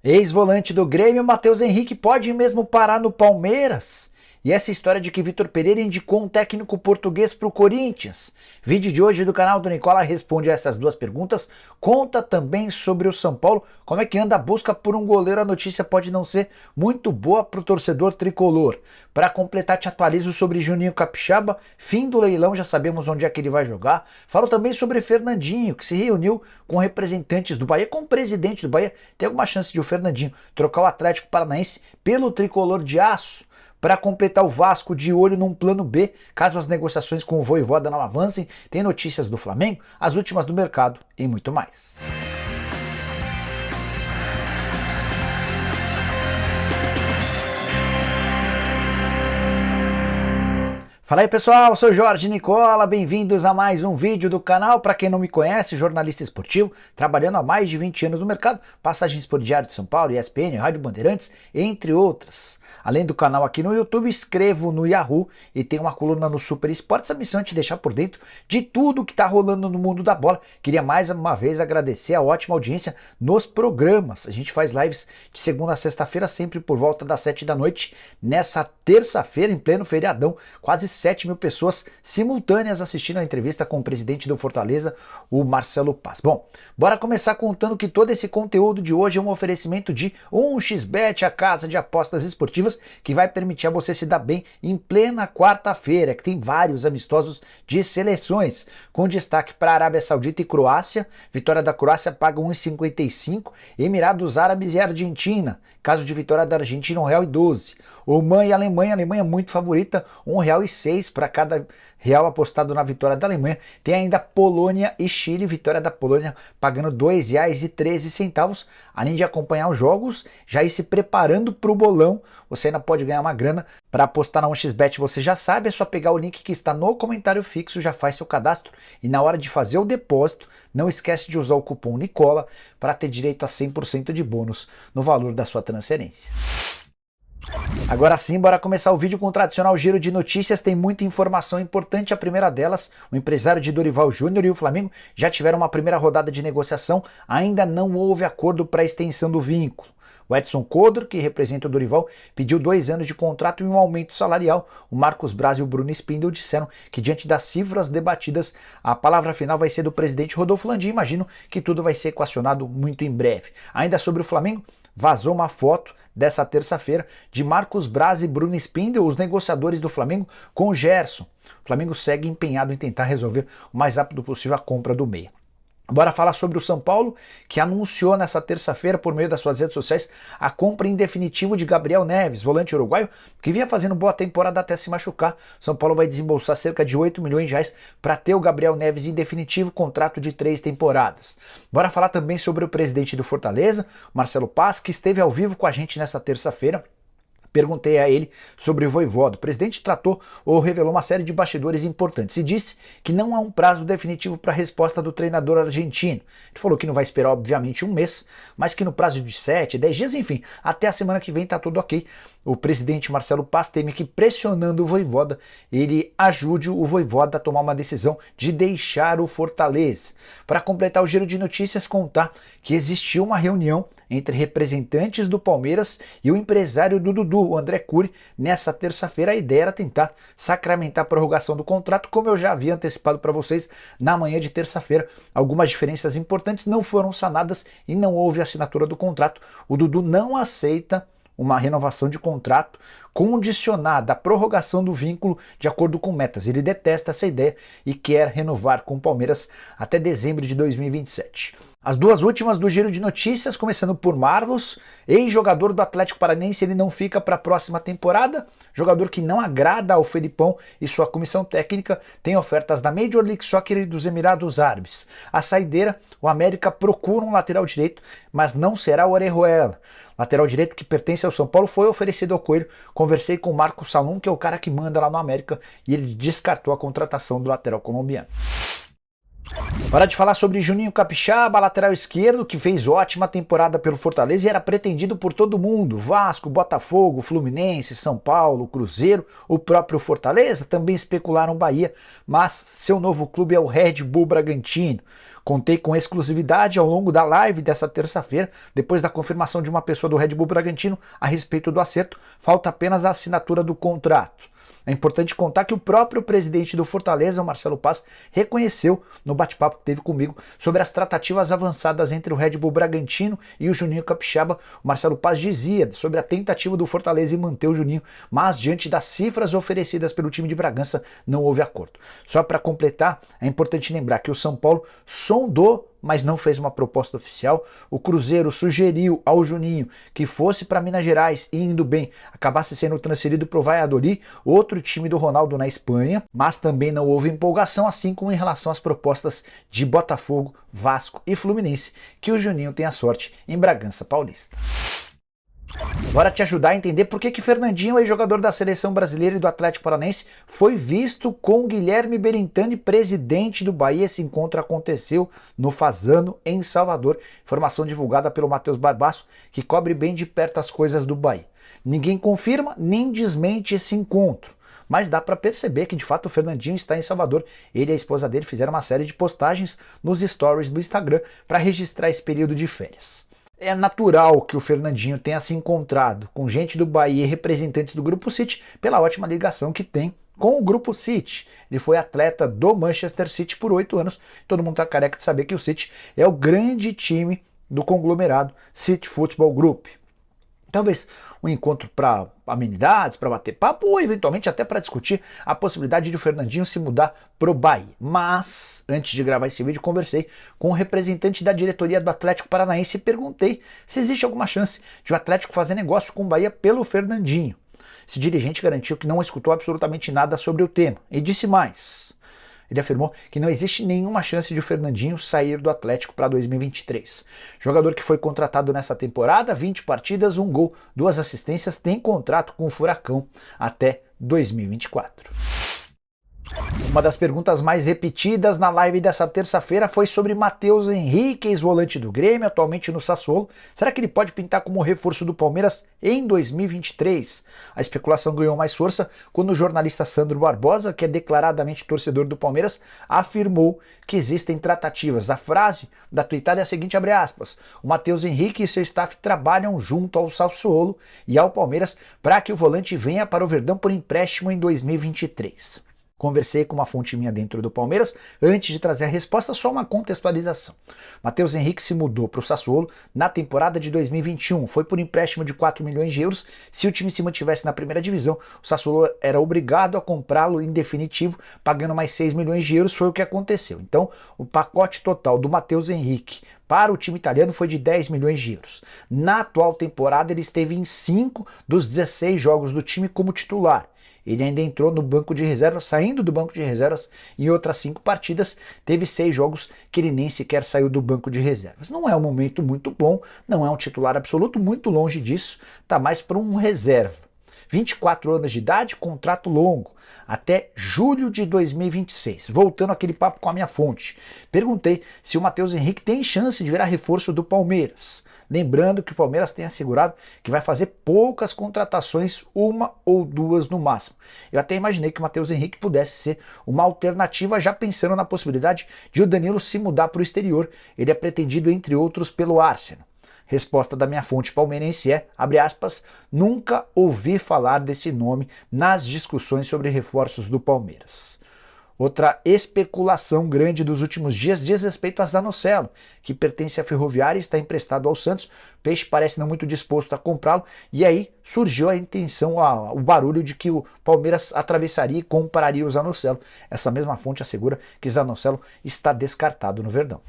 Ex-volante do Grêmio, Matheus Henrique pode mesmo parar no Palmeiras? E essa história de que Vitor Pereira indicou um técnico português para o Corinthians? Vídeo de hoje do canal do Nicola responde a essas duas perguntas. Conta também sobre o São Paulo, como é que anda a busca por um goleiro. A notícia pode não ser muito boa para o torcedor tricolor. Para completar, te atualizo sobre Juninho Capixaba, fim do leilão, já sabemos onde é que ele vai jogar. Falo também sobre Fernandinho, que se reuniu com representantes do Bahia, com o presidente do Bahia. Tem alguma chance de o Fernandinho trocar o Atlético Paranaense pelo tricolor de aço? Para completar, o Vasco de olho num plano B, caso as negociações com o Vojvoda não avancem. Tem notícias do Flamengo, as últimas do mercado e muito mais. Fala aí pessoal, eu sou Jorge Nicola, bem-vindos a mais um vídeo do canal. Para quem não me conhece, jornalista esportivo, trabalhando há mais de 20 anos no mercado, passagens por Diário de São Paulo, ESPN, Rádio Bandeirantes, entre outras. Além do canal aqui no YouTube, escrevo no Yahoo e tenho uma coluna no Super Esportes. A missão é te deixar por dentro de tudo que está rolando no mundo da bola. Queria mais uma vez agradecer a ótima audiência nos programas. A gente faz lives de segunda a sexta-feira, sempre por volta das 7 da noite. Nessa terça-feira, em pleno feriadão, quase 7 mil pessoas simultâneas assistindo a entrevista com o presidente do Fortaleza, o Marcelo Paz. Bom, bora começar contando que todo esse conteúdo de hoje é um oferecimento de 1xBet, a casa de apostas esportivas, que vai permitir a você se dar bem em plena quarta-feira, que tem vários amistosos de seleções, com destaque para a Arábia Saudita e Croácia. Vitória da Croácia paga 1,55, Emirados Árabes e Argentina. Caso de vitória da Argentina, R$1,12. Oman e Alemanha, Alemanha muito favorita, R$1,06 para cada real apostado na vitória da Alemanha. Tem ainda Polônia e Chile, vitória da Polônia pagando R$2,13. Além de acompanhar os jogos, já ir se preparando para o bolão, você ainda pode ganhar uma grana. Para apostar na 1xBet, você já sabe, é só pegar o link que está no comentário fixo, já faz seu cadastro e na hora de fazer o depósito, não esquece de usar o cupom Nicola para ter direito a 100% de bônus no valor da sua transferência. Agora sim, bora começar o vídeo com o tradicional giro de notícias. Tem muita informação importante. A primeira delas, o empresário de Dorival Júnior e o Flamengo já tiveram uma primeira rodada de negociação. Ainda não houve acordo para a extensão do vínculo. O Edson Codro, que representa o Dorival, pediu 2 anos de contrato e um aumento salarial. O Marcos Braz e o Bruno Spindel disseram que, diante das cifras debatidas, a palavra final vai ser do presidente Rodolfo Landim. Imagino que tudo vai ser equacionado muito em breve. Ainda sobre o Flamengo, vazou uma foto dessa terça-feira de Marcos Braz e Bruno Spindel, os negociadores do Flamengo, com o Gerson. O Flamengo segue empenhado em tentar resolver o mais rápido possível a compra do meia. Bora falar sobre o São Paulo, que anunciou nessa terça-feira, por meio das suas redes sociais, a compra em definitivo de Gabriel Neves, volante uruguaio, que vinha fazendo boa temporada até se machucar. São Paulo vai desembolsar cerca de R$8 milhões para ter o Gabriel Neves em definitivo, contrato de 3 temporadas. Bora falar também sobre o presidente do Fortaleza, Marcelo Paz, que esteve ao vivo com a gente nessa terça-feira. Perguntei a ele sobre o Vojvoda. O presidente tratou ou revelou uma série de bastidores importantes e disse que não há um prazo definitivo para a resposta do treinador argentino. Ele falou que não vai esperar, obviamente, um mês, mas que no prazo de 7, 10 dias, enfim, até a semana que vem está tudo ok. O presidente Marcelo Paz teme que, pressionando o Vojvoda, ele ajude o Vojvoda a tomar uma decisão de deixar o Fortaleza. Para completar o giro de notícias, contar que existiu uma reunião entre representantes do Palmeiras e o empresário do Dudu, o André Cury, nessa terça-feira. A ideia era tentar sacramentar a prorrogação do contrato, como eu já havia antecipado para vocês na manhã de terça-feira. Algumas diferenças importantes não foram sanadas e não houve assinatura do contrato. O Dudu não aceita uma renovação de contrato condicionada à prorrogação do vínculo de acordo com metas. Ele detesta essa ideia e quer renovar com o Palmeiras até dezembro de 2027. As duas últimas do giro de notícias, começando por Marlos, ex-jogador do Atlético Paranaense, ele não fica para a próxima temporada. Jogador que não agrada ao Felipão e sua comissão técnica, tem ofertas da Major League Soccer e dos Emirados Árabes. A saideira, o América procura um lateral direito, mas não será o Orejuela. Lateral direito que pertence ao São Paulo foi oferecido ao Coelho. Conversei com o Marco Salum, que é o cara que manda lá no América, e ele descartou a contratação do lateral colombiano. Hora de falar sobre Juninho Capixaba, lateral esquerdo, que fez ótima temporada pelo Fortaleza e era pretendido por todo mundo. Vasco, Botafogo, Fluminense, São Paulo, Cruzeiro, o próprio Fortaleza, também especularam Bahia, mas seu novo clube é o Red Bull Bragantino. Contei com exclusividade ao longo da live dessa terça-feira, depois da confirmação de uma pessoa do Red Bull Bragantino a respeito do acerto, falta apenas a assinatura do contrato. É importante contar que o próprio presidente do Fortaleza, o Marcelo Paz, reconheceu no bate-papo que teve comigo sobre as tratativas avançadas entre o Red Bull Bragantino e o Juninho Capixaba. O Marcelo Paz dizia sobre a tentativa do Fortaleza em manter o Juninho, mas diante das cifras oferecidas pelo time de Bragança, não houve acordo. Só para completar, é importante lembrar que o São Paulo sondou, mas não fez uma proposta oficial. O Cruzeiro sugeriu ao Juninho que fosse para Minas Gerais e, indo bem, acabasse sendo transferido para o Valladolid, outro time do Ronaldo na Espanha, mas também não houve empolgação, assim como em relação às propostas de Botafogo, Vasco e Fluminense, que o Juninho tem a sorte em Bragança Paulista. Bora te ajudar a entender por que Fernandinho, ex-jogador da Seleção Brasileira e do Atlético Paranaense, foi visto com Guilherme Belintani, presidente do Bahia. Esse encontro aconteceu no Fasano, em Salvador. Informação divulgada pelo Matheus Barbaço, que cobre bem de perto as coisas do Bahia. Ninguém confirma nem desmente esse encontro, mas dá para perceber que de fato o Fernandinho está em Salvador. Ele e a esposa dele fizeram uma série de postagens nos stories do Instagram para registrar esse período de férias. É natural que o Fernandinho tenha se encontrado com gente do Bahia e representantes do Grupo City pela ótima ligação que tem com o Grupo City. Ele foi atleta do Manchester City por 8 anos. Todo mundo está careca de saber que o City é o grande time do conglomerado City Football Group. Talvez um encontro para amenidades, para bater papo, ou eventualmente até para discutir a possibilidade de o Fernandinho se mudar pro Bahia. Mas, antes de gravar esse vídeo, conversei com o representante da diretoria do Atlético Paranaense e perguntei se existe alguma chance de o Atlético fazer negócio com o Bahia pelo Fernandinho. Esse dirigente garantiu que não escutou absolutamente nada sobre o tema e disse mais. Ele afirmou que não existe nenhuma chance de o Fernandinho sair do Atlético para 2023. Jogador que foi contratado nessa temporada, 20 partidas, 1 gol, 2 assistências, tem contrato com o Furacão até 2024. Uma das perguntas mais repetidas na live dessa terça-feira foi sobre Matheus Henrique, ex-volante do Grêmio, atualmente no Sassuolo. Será que ele pode pintar como reforço do Palmeiras em 2023? A especulação ganhou mais força quando o jornalista Sandro Barbosa, que é declaradamente torcedor do Palmeiras, afirmou que existem tratativas. A frase da tuitada é a seguinte, abre aspas, o Matheus Henrique e seu staff trabalham junto ao Sassuolo e ao Palmeiras para que o volante venha para o Verdão por empréstimo em 2023. Conversei com uma fonte minha dentro do Palmeiras antes de trazer a resposta, só uma contextualização. Matheus Henrique se mudou para o Sassuolo na temporada de 2021, foi por empréstimo de 4 milhões de euros. Se o time se mantivesse na primeira divisão, o Sassuolo era obrigado a comprá-lo em definitivo, pagando mais 6 milhões de euros, foi o que aconteceu. Então, o pacote total do Matheus Henrique para o time italiano foi de 10 milhões de euros. Na atual temporada, ele esteve em 5 dos 16 jogos do time como titular. Ele ainda entrou no banco de reservas, saindo do banco de reservas em outras 5 partidas, teve 6 jogos que ele nem sequer saiu do banco de reservas. Não é um momento muito bom, não é um titular absoluto, muito longe disso, tá mais para um reserva. 24 anos de idade, contrato longo, até julho de 2026. Voltando àquele papo com a minha fonte, perguntei se o Matheus Henrique tem chance de virar reforço do Palmeiras. Lembrando que o Palmeiras tem assegurado que vai fazer poucas contratações, 1 ou 2 no máximo. Eu até imaginei que o Matheus Henrique pudesse ser uma alternativa, já pensando na possibilidade de o Danilo se mudar para o exterior. Ele é pretendido, entre outros, pelo Arsenal. Resposta da minha fonte palmeirense é, abre aspas, nunca ouvi falar desse nome nas discussões sobre reforços do Palmeiras. Outra especulação grande dos últimos dias diz respeito a Zanocelo, que pertence à Ferroviária e está emprestado ao Santos. O Peixe parece não muito disposto a comprá-lo e aí surgiu a intenção, o barulho de que o Palmeiras atravessaria e compraria o Zanocelo. Essa mesma fonte assegura que Zanocelo está descartado no Verdão.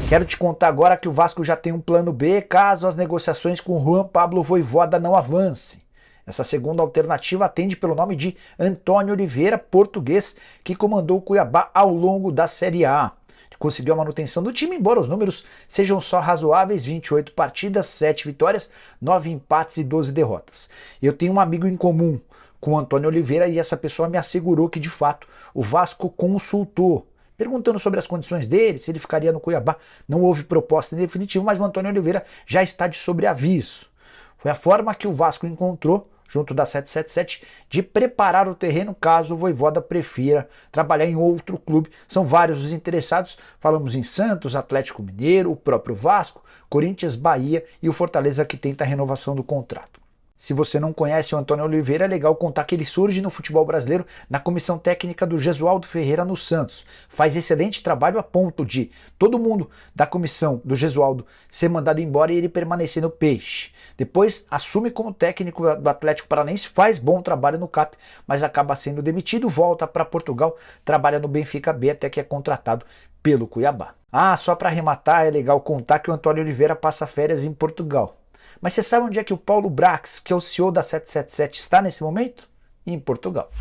Quero te contar agora que o Vasco já tem um plano B caso as negociações com Juan Pablo Vojvoda não avancem. Essa segunda alternativa atende pelo nome de Antônio Oliveira, português, que comandou o Cuiabá ao longo da Série A. Conseguiu a manutenção do time, embora os números sejam só razoáveis, 28 partidas, 7 vitórias, 9 empates e 12 derrotas. Eu tenho um amigo em comum com o Antônio Oliveira e essa pessoa me assegurou que, de fato, o Vasco consultou, perguntando sobre as condições dele, se ele ficaria no Cuiabá. Não houve proposta em definitivo, mas o Antônio Oliveira já está de sobreaviso. Foi a forma que o Vasco encontrou, junto da 777, de preparar o terreno caso o Vojvoda prefira trabalhar em outro clube. São vários os interessados, falamos em Santos, Atlético Mineiro, o próprio Vasco, Corinthians, Bahia e o Fortaleza, que tenta a renovação do contrato. Se você não conhece o Antônio Oliveira, é legal contar que ele surge no futebol brasileiro na comissão técnica do Jesualdo Ferreira no Santos. Faz excelente trabalho a ponto de todo mundo da comissão do Jesualdo ser mandado embora e ele permanecer no Peixe. Depois assume como técnico do Atlético Paranaense, faz bom trabalho no CAP, mas acaba sendo demitido, volta para Portugal, trabalha no Benfica B até que é contratado pelo Cuiabá. Só para arrematar, é legal contar que o Antônio Oliveira passa férias em Portugal. Mas você sabe onde é que o Paulo Brax, que é o CEO da 777, está nesse momento? Em Portugal.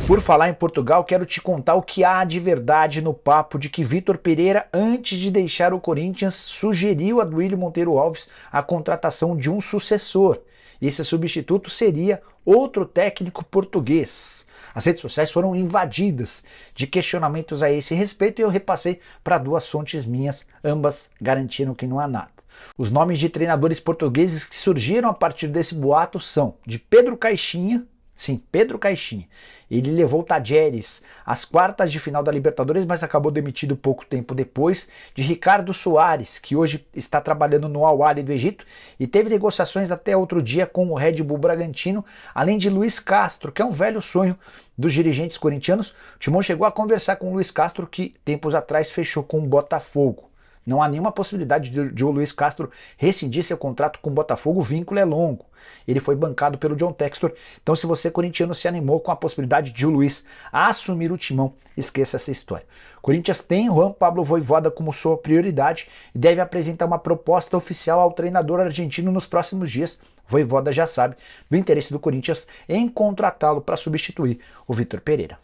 Por falar em Portugal, quero te contar o que há de verdade no papo de que Vitor Pereira, antes de deixar o Corinthians, sugeriu a Duílio Monteiro Alves a contratação de um sucessor. E esse substituto seria outro técnico português. As redes sociais foram invadidas de questionamentos a esse respeito e eu repassei para duas fontes minhas, ambas garantiram que não há nada. Os nomes de treinadores portugueses que surgiram a partir desse boato são de Pedro Caixinha, sim, Pedro Caixinha. Ele levou Tajeres às quartas de final da Libertadores, mas acabou demitido pouco tempo depois. De Ricardo Soares, que hoje está trabalhando no Al-Ahly do Egito e teve negociações até outro dia com o Red Bull Bragantino, além de Luiz Castro, que é um velho sonho dos dirigentes corintianos. O Timão chegou a conversar com o Luiz Castro, que tempos atrás fechou com o Botafogo. Não há nenhuma possibilidade de o Luiz Castro rescindir seu contrato com o Botafogo, o vínculo é longo. Ele foi bancado pelo John Textor, então se você corintiano se animou com a possibilidade de o Luiz assumir o Timão, esqueça essa história. Corinthians tem Juan Pablo Vojvoda como sua prioridade e deve apresentar uma proposta oficial ao treinador argentino nos próximos dias. Vojvoda já sabe do interesse do Corinthians em contratá-lo para substituir o Vitor Pereira.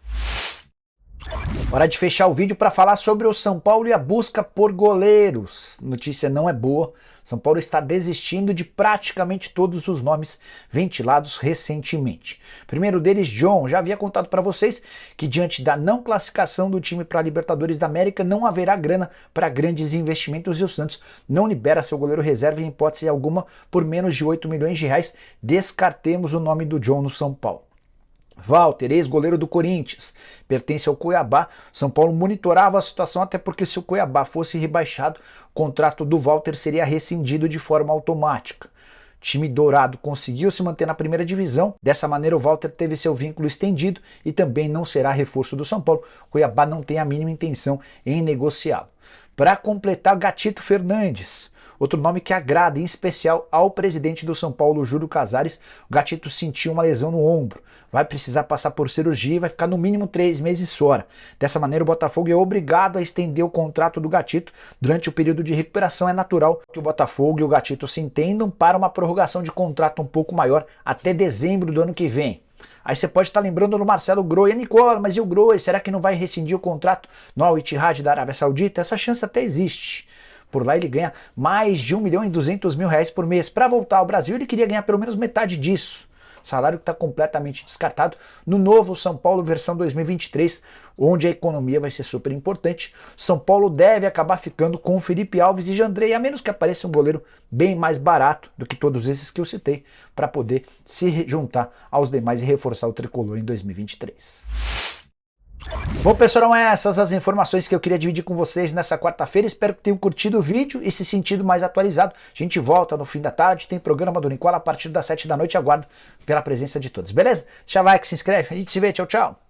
Hora de fechar o vídeo para falar sobre o São Paulo e a busca por goleiros. Notícia não é boa. São Paulo está desistindo de praticamente todos os nomes ventilados recentemente. Primeiro deles, John. Já havia contado para vocês que diante da não classificação do time para a Libertadores da América não haverá grana para grandes investimentos e o Santos não libera seu goleiro reserva em hipótese alguma por menos de 8 milhões de reais. Descartemos o nome do John no São Paulo. Walter, ex-goleiro do Corinthians, pertence ao Cuiabá. São Paulo monitorava a situação até porque se o Cuiabá fosse rebaixado, o contrato do Walter seria rescindido de forma automática. O time dourado conseguiu se manter na primeira divisão, dessa maneira o Walter teve seu vínculo estendido e também não será reforço do São Paulo. O Cuiabá não tem a mínima intenção em negociá-lo. Para completar, Gatito Fernandes. Outro nome que agrada, em especial, ao presidente do São Paulo, Júlio Casares. O Gatito sentiu uma lesão no ombro, vai precisar passar por cirurgia e vai ficar no mínimo 3 meses fora. Dessa maneira, o Botafogo é obrigado a estender o contrato do Gatito durante o período de recuperação. É natural que o Botafogo e o Gatito se entendam para uma prorrogação de contrato um pouco maior até dezembro do ano que vem. Aí você pode estar lembrando do Marcelo Groi. Nicola, mas e o Groi? Será que não vai rescindir o contrato no Al-Ittihad da Arábia Saudita? Essa chance até existe. Por lá ele ganha mais de R$1.200.000 por mês. Para voltar ao Brasil ele queria ganhar pelo menos metade disso. Salário que está completamente descartado no novo São Paulo versão 2023, onde a economia vai ser super importante. São Paulo deve acabar ficando com Felipe Alves e Jandrei, a menos que apareça um goleiro bem mais barato do que todos esses que eu citei, para poder se juntar aos demais e reforçar o tricolor em 2023. Bom, pessoal, eram essas as informações que eu queria dividir com vocês nessa quarta-feira. Espero que tenham curtido o vídeo e se sentido mais atualizado. A gente volta no fim da tarde, tem programa do Nicola a partir das 7 da noite. Aguardo pela presença de todos, beleza? Deixa like, se inscreve, a gente se vê, tchau, tchau!